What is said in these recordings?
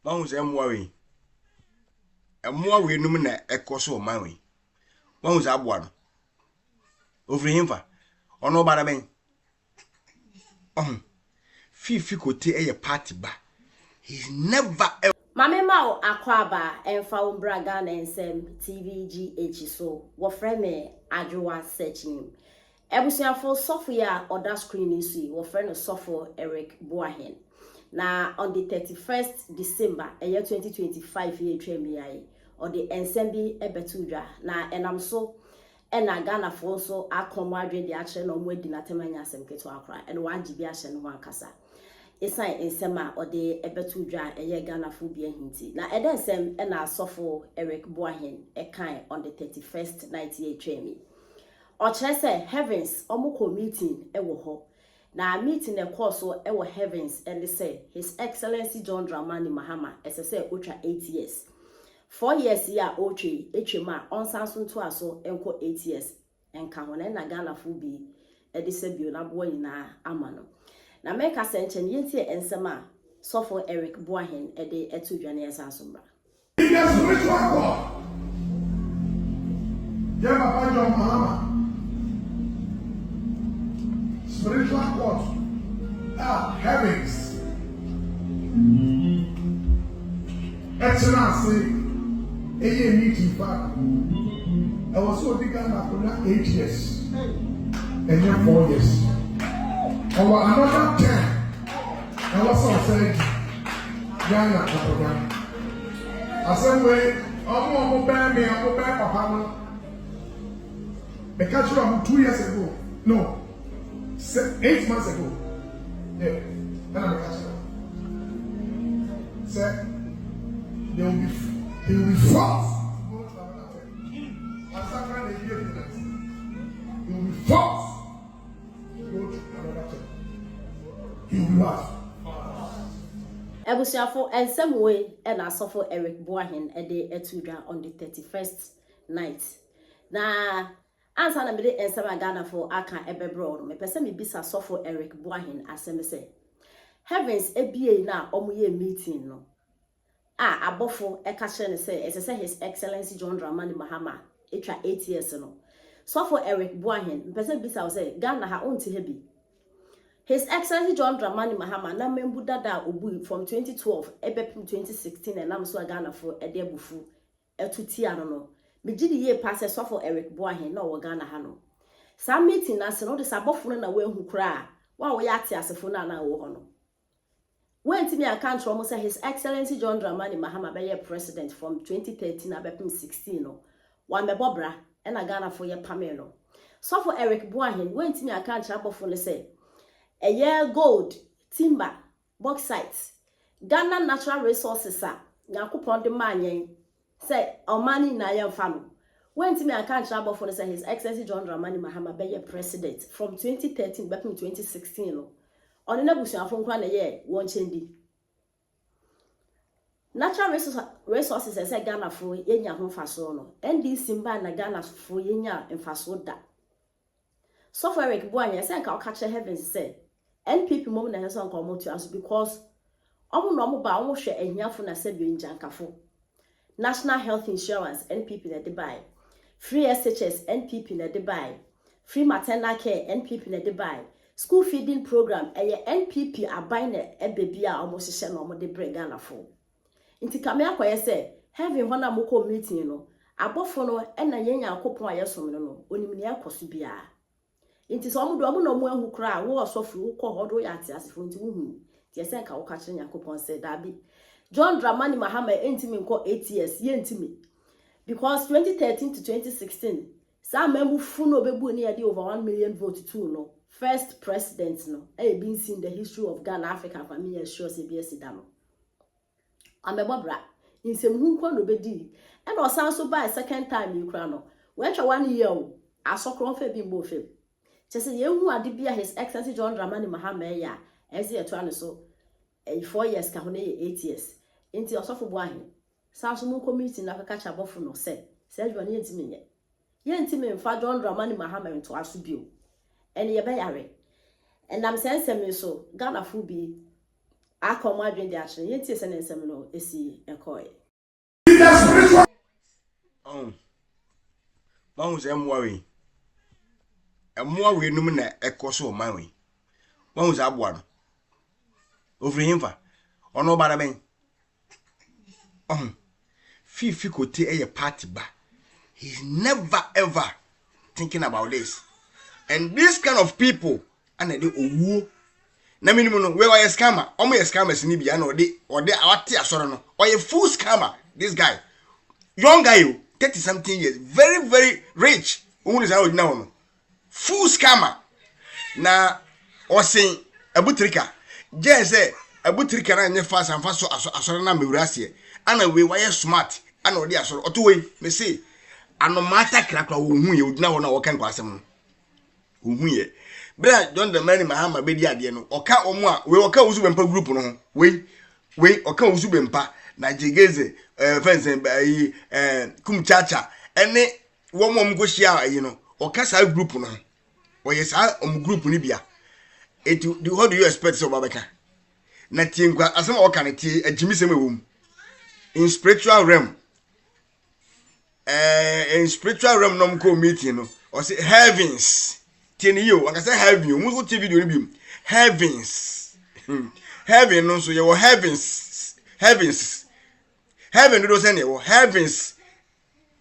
One was worry. And more we nominate a course of my way. One was up one. Over him for. Or no bad man. Fifi could take a party back. He's never ever. Mame Mao Akwaba and Found Bragan and Sam TVGH so what friend me Adjoa searching. Ebusia for software or that screen is what friend of software Eric Boahen. Now on the 31st December, a year 2025 year tremi or the ensemble ebetuja. Now and I'm so and I Ghana for so I come the action on wedding at Temanya Semketo Akra and 1 GB action 1 kasa. Esan ensema or the ebetuja a Ghana phobia hinti. Na eden sem and our sofo Eric Boahen a kind on the 31st 98 tremi. Or say heavens omoko meeting ewo ho. Na meeting a course so ewo heavens and they say His Excellency John Dramani Mahama as I say ultra 8 years. 4 years ya ochi HMA on Samsung to aso enko 8 years and kahone na Ghana phobia edisebio na boy na amano. Na make a sentence yentie ensema sofo Eric Boahen ede etu dwane esansomba. Yes, spiritual God. Yeah, Papa John Mahama. Spiritual God. Heavens. Excellency. Eye meeting back. I was so big for 8 years. And then 4 years. Or another 10. I was on saying, Ghana, I said, wait, I'm going to bear me, I'm going to bear Papa. I catch you 2 years ago. No, 8 months ago. Yeah, then I catch you. Said, he will be forced. He will be forced. Ebusiafo and some way and I suffer Eric Boahen a day etudra on the 31st night. Na answer na me de ensema Ghana for aka ebebro me pese me bisa suffer Eric Boahen asem say heavens ebie na omuye meeting no abofo e ka kire ne say His Excellency John Dramani Mahama etwa 8 years no suffer Eric Boahen pese bisa say Ghana ha onti hebi His Excellency John Dramani Mahama na membu dada obu from 2012 ebepim 2016 and am so Ghana for edebufu etuti ano no megidi ye pass so for Eric Boahen na wo Ghana ha no sa meeting na se no de sabofo na we hu kra wa wo ya ate asefo na na wo ho no went me account from say His Excellency John Dramani Mahama be president from 2013 abepim 16 no wa mebobra e na Ghana for ye pame no so for Eric Boahen went me account abofo no say a year gold, timber, bauxite, Ghana natural resources are Nakupon the man say money na yan family. When to me I can't travel for say His Excellency John Dramani Mahama be president from 2013 back in 2016. On the nebution from one year, one chendi. Natural resources as a Ghana for yenya home fasono, and this simba na Ghana for yenya and fasoda. So for Eric Boahen, I think I'll catch the heavens say. NPP mom na hesa nko mo to as because omo no mo ba omo hwe ahiafo na sebio njankafo National Health Insurance NPP na de buy free SHS NPP na de buy free maternal care NPP na de buy school feeding program eye NPP aban na ebebi a omo hye na omo de brega na fo nti kame akoye se heaven ho na mo ko meeting no abofo no na yenya akopon ayesom no onim ne akoso bia Inti so omudo omu no mu ehu kra wo osofu wo ko hodo ya ati asefo nti wuhu ti ese nka wo ka kire Yakobon se dabi John Dramani Mahama entimi nko 8 years ye entimi because 2013 to 2016 some member fu no bebu ni ya over 1 million vote too no first president no e been seen the history of Ghana African family sure se bi esida no amebobra insem hu nko no bedi e no san so by second time you kra no we twa 1 year o asokro fa bi mbo fem Chese yehu ade bia His Excellency John Dramani Mahama ya ezi eto ane so 4 years ka hone 8 years enti osofo Boahen sanso mu community na kaka cha bofo no se dwane yentimi yentimi mfa John Dramani Mahama nto aso bio ene ye be yare enam sensem so Ghana fu bi akọ mo adwen de akye yenti se ne nsem no esi ekoy Mahu se emwa we num na ekoso man we mahu se aboa no ofri himfa ono bara ben fifi kote eye party ba. He's never ever thinking about this. And this kind of people and they owu na minimum no we were scammer omo ye scammers ni bia na ode awate asoro no or a full scammer. This guy young guy 30 something years very very rich who say odina ho no full scammer na osin abutrika je say abutrika na nye fast and fast so asoro na mewurase ana we were smart ana ode asoro oto we me say anomata krakra wo hu ye odina ho na wo kan kwasem no wo hu ye bra John the man Mahama bedi ade no oka omo a we oka usu bempa group no we oka usu bempa na jegeze fence yi kumchacha ene wo mom go share yi no oka sa group no o ye sa group ni bia how do you expect so babeka na tinkwa asem oka ne tie agimisem ewom in spiritual realm nom ko meeting no o say heavens you, like I say heaven, you must watch video ni heavens. Heaven no so you heavens. Heaven do say you heavens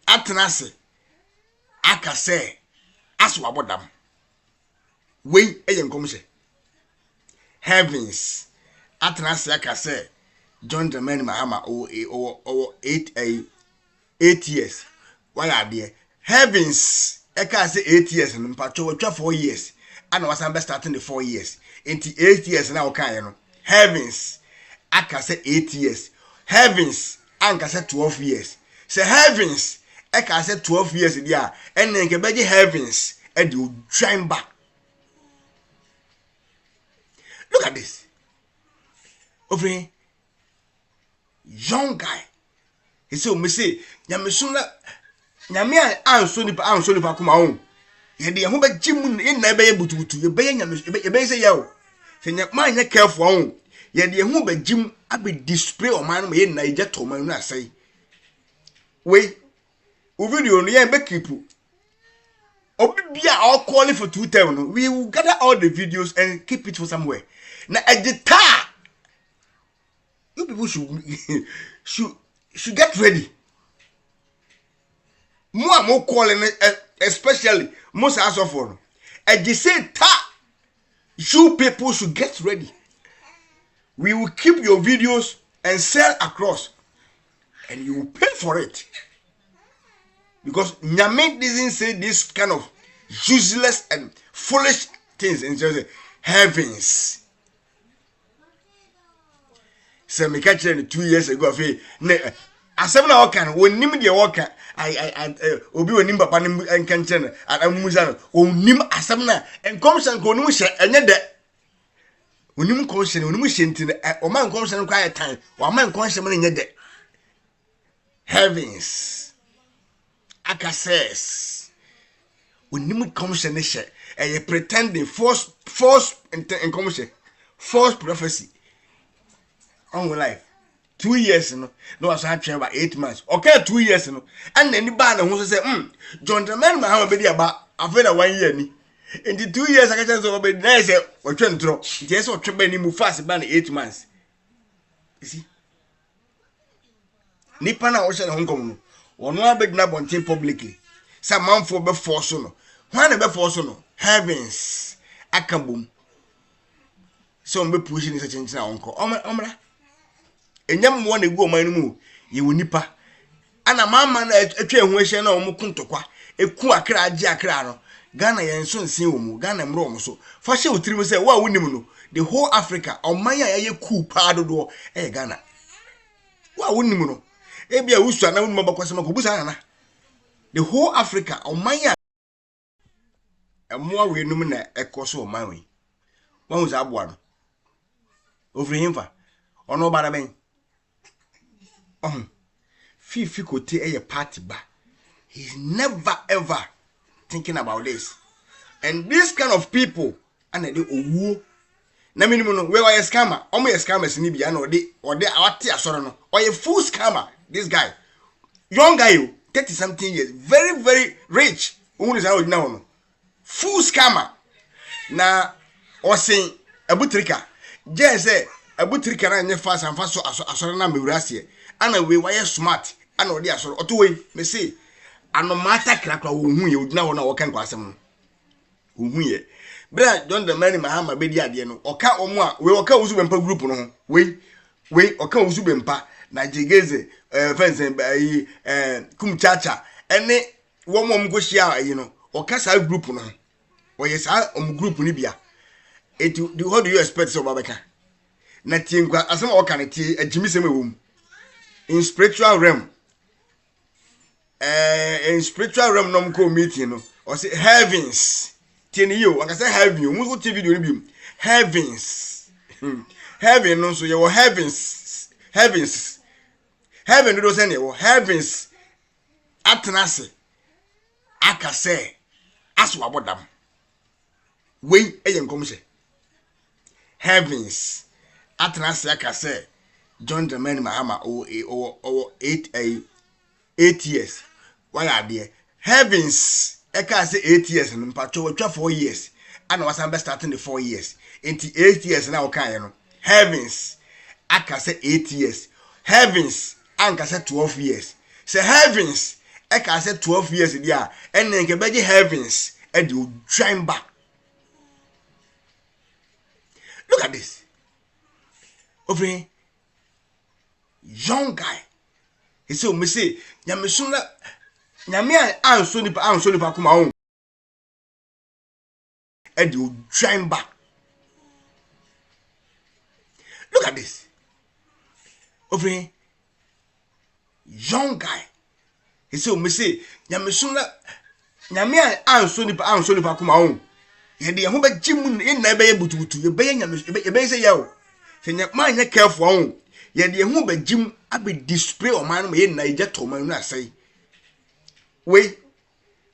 atenase aka say aso abodam. We eye nkom se. Heavens atenase aka say John the man Mahama o 8 years. Why are there? Heavens Eka say 8 years and mpacho 4 years and was starting the 4 years into 8 years now okay no heavens aka say 8 years heavens anka say 12 years say heavens eka say 12 years dia and then ke beje heavens e dey shine back. Look at this over young guy he say me say nyamesuna nyame anso nipa kuma ho ye de ho bagim na be ye butubutu ye be nyame ye be say yawo se nyama nya careful ho ye de ho bagim abe display o man no ye na ije to man no asai we o video no ye be keep obi bia all calling for 2 time no we will gather all the videos and keep it for somewhere na edita you people should get ready. Mo calling especially most as of all. And they say you people should get ready. We will keep your videos and sell across, and you will pay for it. Because Nyame doesn't say this kind of useless and foolish things in just heavens. So me catch 2 years ago asem na okan wonim de woka obi wonim papa nim enkanche na amuza no wonim asem na enkomshan ko wonim hye enye de wonim komshan wonim hye ntine o man komshan ko aye tan o man komshan na enye de heavens akases wonim komshan hye eye pretending false enkomshan false prophecy on life 2 years no was actually about 8 months. Okay, 2 years no. And then the band who say, John the man Mahama be about after 1 year ni. In the 2 years I can say be nice or try to just or try ni move fast ban 8 months. You see? Nipa na o share Hong Kong no. Ono abeg na bonten publicly. Some man for be force no. When be force no. Heavens akambum. So mbe pushing is a change na onko. Omra enyam mo na egu oman no mu ye wonipa ana mama na atwa ehu ehye na omo kuntokwa eku akra agi akra no Ghana yen so nsin wo mu Ghana mro omo so fa hye otirim se wa wonim no the whole Africa oman ya ye Coup pa dodo Ghana wa wonim no ebia wusu na wonim bakwasema ko busa na the whole Africa oman ya emwa we num na ekoso oman we wa hu za aboa no ofri himfa ono bara ben Fifi kote eye party ba. He's never ever thinking about this. And this kind of people and they owu na minimum no we were scammer omo ye scammers ni bia na ode awate asoro no oye full scammer this guy young guy 30 something years very rich who say odina no full scammer na osin abutrika je say abutrika na nye fast and fast so asoro na mewurase ana we were smart ana ode asoro oto we me say anomata krakra wo hu ye odina wo na wo kan kwasem no wo hu ye bra John the man Mahama bedi ade no oka omo a we oka usu bempa group no ho we oka usu bempa na jegeze fence yi kum chacha ene wo mom go share yi no oka sa group no ho o yes group ni bia how do you expect so babeka na tinkwa asema oka na ti agimisem ewom in spiritual realm nom ko meeting no o say heavens Tini you, like I say heaven, you must watch video ni heavens. Heaven no so you heavens. Heaven do say you heavens. Atenase. Aka say aso abodam. We eyen kom say. Heavens. Atenase aka say John the man Mahama o 8 years. Why are there? Heavens. Eka say 8 years and mpacho 4 years and was starting the 4 years into 8 years now kan no heavens aka say 8 years heavens anka say 12 years say heavens eka say 12 years dia and nke beje heavens e dey trying back. Look at this over young guy he say me say nyamesuna nyame anso nipa kuma on e dey trying back. Look at this over young guy he say me say nyame anso nipa kuma on ye dey ho ba gim in na be ye butubutu ye be nyame ye be say yawo se nyama nya careful on ye dey ho ba gim abi display o man no ye na ije to man no asai we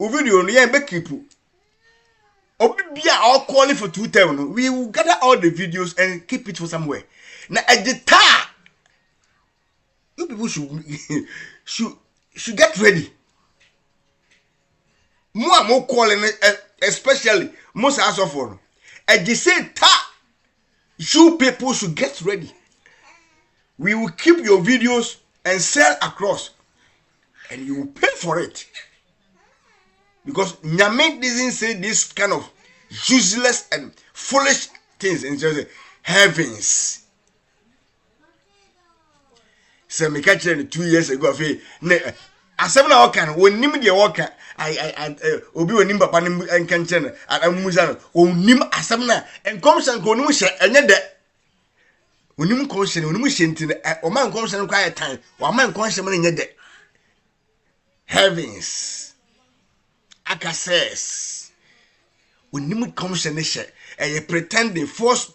video no ye be keep obi bia all calling for 2 time no we will gather all the videos and keep it for somewhere na edita you people should get ready mo calling especially most as of for edita you people should get ready. We will keep your videos and sell across and you will pay for it. Because Nyame doesn't say this kind of useless and foolish things in just heavens. So me catch 2 years ago asem na okan wonim de woka obi wonim papa nim enkanche na amuza no wonim asem na enkomshan ko wonim hye enye de wonim komshan wonim hye ntine o man komshan ko ayetan o man komshan na enye de heavens access wonim komshan hye pretending false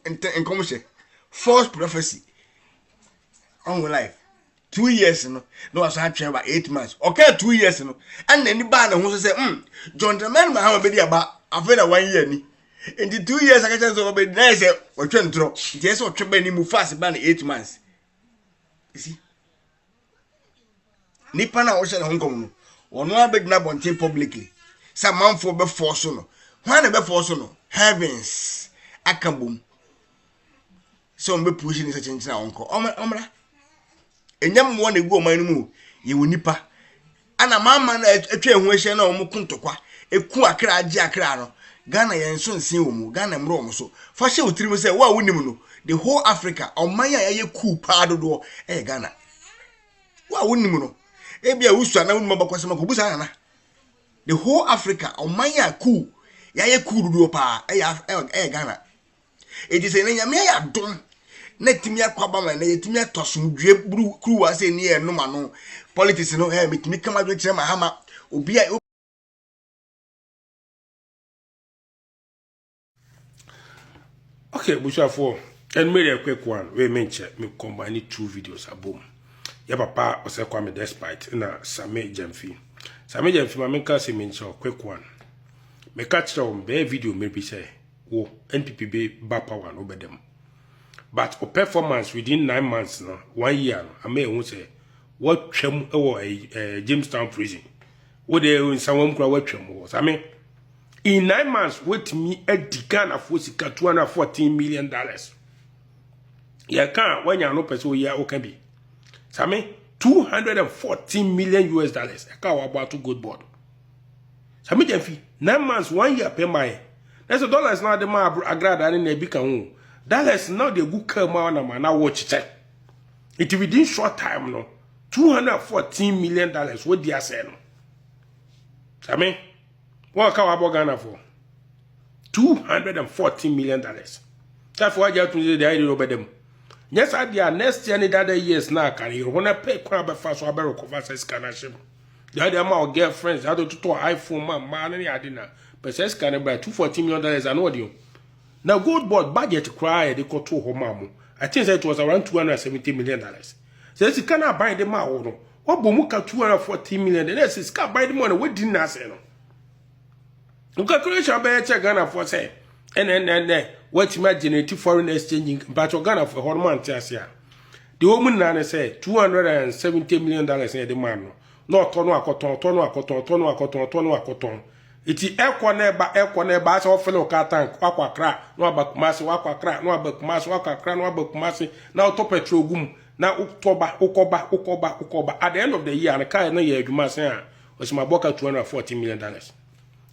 enkomshan false prophecy on life 2 years no was actually about 8 months. Okay, 2 years no. And then the band who say, John the man Mahama be about after 1 year ni. In the 2 years I can so be nice or trying to draw. Just what try ni move fast about 8 months. You see? Nipa na o share Hong Kong no. Ono abeg na bonten publicly. Some man for be force no. When be force no. Heavens akambum. So mbe pushing is a change na onko. Omra enyam mo na egu oman mu ye wonipa ana mama na atwa ehu ehye na omo kuntokwa eku akra agi akra no Ghana yen so nsin wo mu Ghana mro omo so fa hye otirim se wa wonim no the whole Africa oman ya ye Coup pa dodo Ghana wa wonim no e bia wusu na wonim bakwasema ko busa na the whole Africa oman ya Coup ya ye Coup dodo pa Ghana e di se nyame ya don na timi akwaba ma na yetimi atosumdwe buru kruwa se ni eno ma no politics no metimi kama do kire Mahama obi a. Okay, Bushafo, and made a quick one. We mention me combine 2 videos abom. Ya papa ose kwa me despite na Same Jamfi ma menka se mention quick one. Me catch on be video maybe say wo NPP be back power no be them. But for performance within 9 months no 1 year no I may who say what twem Jamestown prison. What they in someone kura what twem was. I mean in 9 months wait me a Ghana for $214 million. Ya can when you no person ya o can be. So I mean $214 million US. I can't about to good board. So I mean 9 months 1 year pay my. That's $1 now the ma agrada and ne bika hu. Dollars now the good come on na man watch check. It within short time no $214 million what they are saying. I mean what can we Ghana for? $214 million. That's why you have to say the idea over them. Yes, I did next year and other years now can you wanna pay crab fast so I better cover says canaship. The other my girlfriends had to iPhone man and I didn't. But says can buy $214 million an audio. Now good board budget cry they got to home. I think it was around $270 million. Says you cannot buy them out. What bomuka $214 million? The next is can't buy the money. What didn't I say? No calculation by Ghana for say. And then what imagine foreign exchange but Ghana for Horman Tiasia. The woman nana say $270 million in the man. No tono a cotton. Iti equaneba so fellow catan aqua crack, no abakumasi, aqua crack, no abakumasi, aqua crack, no abakumasi, now to petrol gum, now ukoba. At the end of the year, and a car no year, you must say, was my book at $240 million.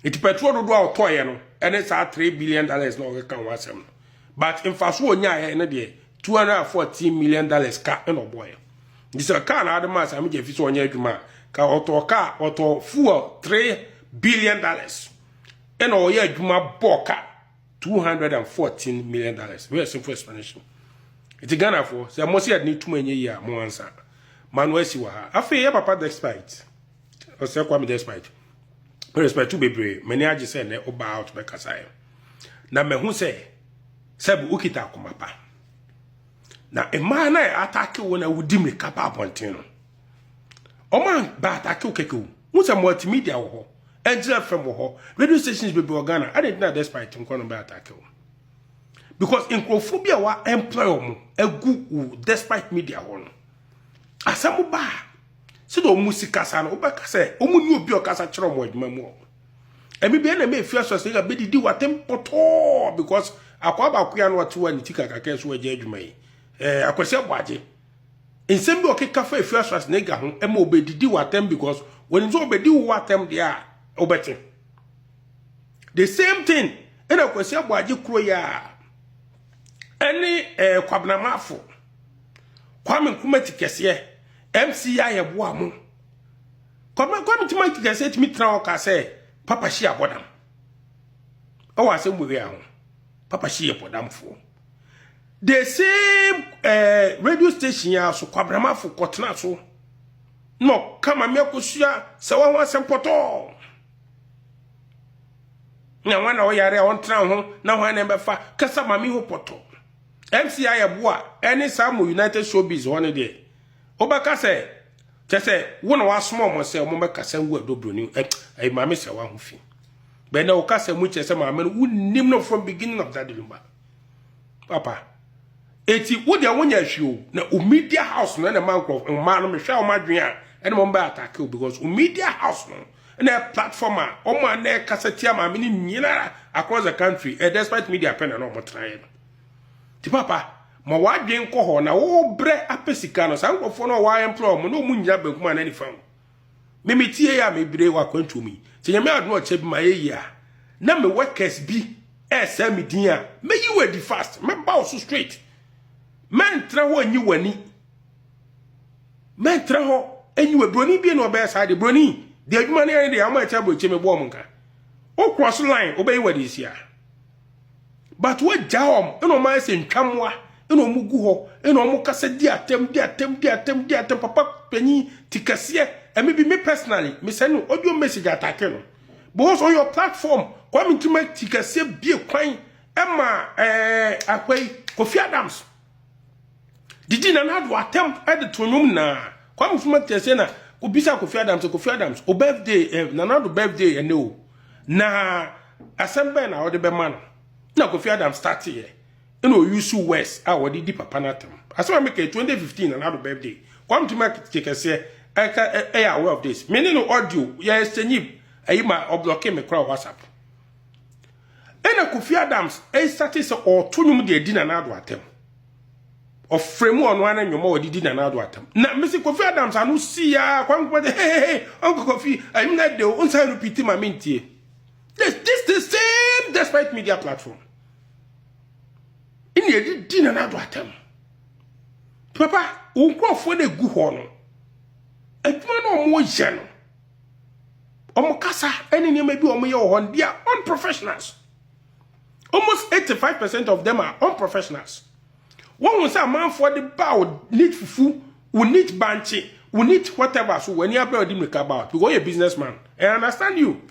It's petrol to do our toy, and it's at $3 billion, no can once. But in fast one year, in a day, $214 million car, no boy. This is a car, other mass, I mean, if it's 1 year, you man, car, auto, fuel, $3 billion. And all year, you ma boka $214 million. Very simple explanation. It's a Ghana for, so I must say, need too many years, more answer. Manuel Siwaha. I feel papa despite. Or say, Kwame despite. Respect to be brave. Many are just saying, Oba out by Kasai. Now, me who say, Sabu Ukita Kumapa. Now, a man I attack you when I would dim the kappa upon Tino. O man, but I kill Keku. Who's a multimedia or Angela from Woho, radio stations be Ghana. I did not despite him calling by attack you. Because in Crophobia, wa employer a good despite media one. Asamuba. See the music san Obaka say, Omu be your casa chrom with memo. And maybe enemy fears was a bit do what tempo because Aquaba Kuyan what to and Tika case where judge may. I could say Waji. In some okay cafe fears was nigger, and obey do what them because when it's obey do what them they are obeying. The same thing, and I could say Waji Kroya. Any Kwabnamafu. Kwame Kumeti Kessie. MCI a boamu. Come to my cassette me trao say, Papa she a bodam. Oh, I say we are. Papa she a bodam for. The same radio station ya so kwabrama for kotna so. No, come and milk shia, so I want some poto. Now one or yare on town, now I never fa, Cassa Mammy ho poto. MCI a boa, any Samu United Showbiz one day. Obaka say, just say, one was small myself, Momaka send word do bruni, a mammy say one fee. But no cassa which as a man would name no from beginning of that lumber. Papa, it's what you want your shoe, no media house, no, and a man of man, Michelle Madrian, and Momba attack you because media house, no, and a platformer, or my neck Cassatiama, meaning Nina across the country, a despite media pen and more trying. The papa. Ma wadwen ko ho na wo bre apesika no san kofo no wa employ mo no munya bankuma na ni fam me metie ya me bre wa kwantu mi ti nyame ado o chebi ma ye ya na me workers bi esa me din a me yi wadi fast me ba so straight man tra ho anyi wani man tra ho anyi we broni bi no be sa de broni de adwuma ne de ama cha bo che me bo mo nka o cross line o be yi wadi sia but what jawom no man se ntwamwa eno mugu ho eno mu kasa di atem papa penyi tikase e me be me personally me send no audio message attack no because on your platform come to make tikase bi kwan ema akwai Kofi Adams did you not attempt at the tonum na come from tikase na obisa Kofi Adams o birthday na na do birthday no na assemble na o de be man na Kofi Adam start here eno use West a wodi di papa natam asema make 2015 another birthday come to market check say I aware of this meaning no audio ya exchange ayi ma oblock me crowd WhatsApp ena Kofi Adams started say or tunum de di na nado atem of frame on one and your more did another atom. Now, Mr. Kofi Adams, I don't see ya. Hey, Uncle Kofi, I'm not the one side repeating my minty. This the same despite media platform. In the did another atom. Papa, Uncle for the good honor. A man or more channel. Omokasa, any name may be on your one, they are unprofessionals. Almost 85% of them are unprofessionals. One was a man for the bow, need fufu, we need banchi, we need whatever. So when you are building about, because you're a businessman, I understand you.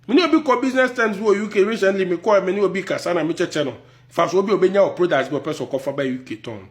Many of you call business terms who UK recently, me call many of you Kasana Mitchell channel. First, will be obeying your products, but person call for by UK tone.